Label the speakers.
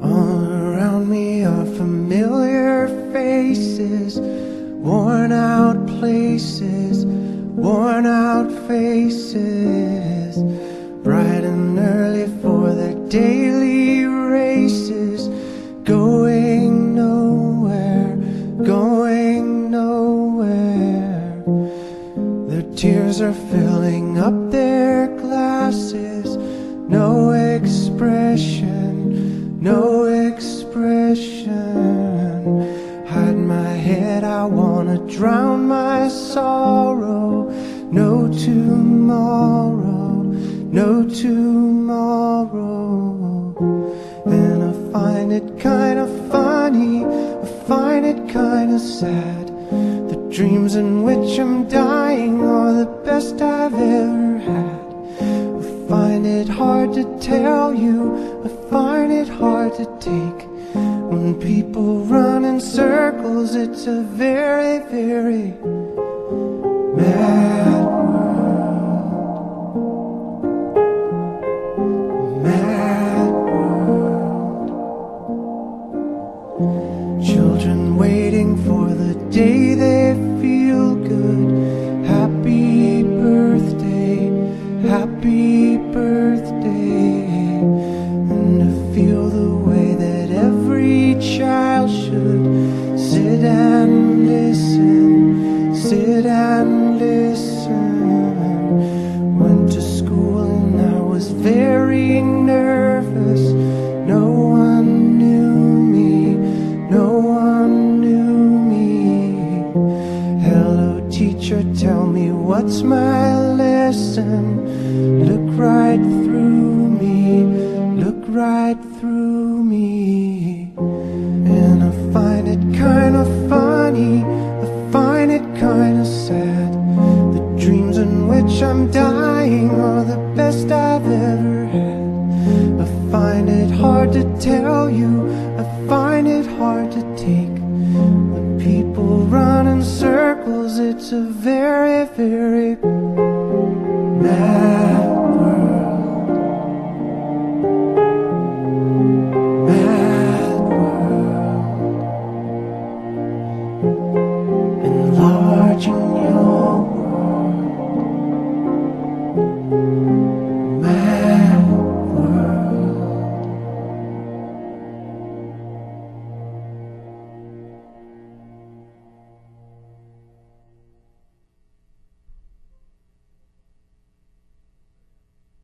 Speaker 1: All around me are familiar faces, worn out places, worn out faces, bright and early for their daily races, going nowhere, going nowhere. Their tears are filling up their glasses, no expression, no expression. Hide my head, I wanna drown my sorrow. No tomorrow, no tomorrow. And I find it kinda funny, I find it kinda sad. The dreams in which I'm dying are the best I've ever had. I find it hard to tell you, I find it hard to take. When people run in circles, it's a very, very mad world. Mad world. Children waiting for the day they feel good. Happy birthday, happy birthday. And to feel the way that every child should sit and listen, sit and listen. Went to school and I was very nervous. No one knew me, no one knew me. Hello teacher, tell me what's my lesson. Look right through me, look right through me. And I find it kinda funny, I find it kinda sad. The dreams in which I'm dying are the best I've ever had. I find it hard to tell you, I find it hard to take. When people run in circles, it's a very, very mad world. Mad world.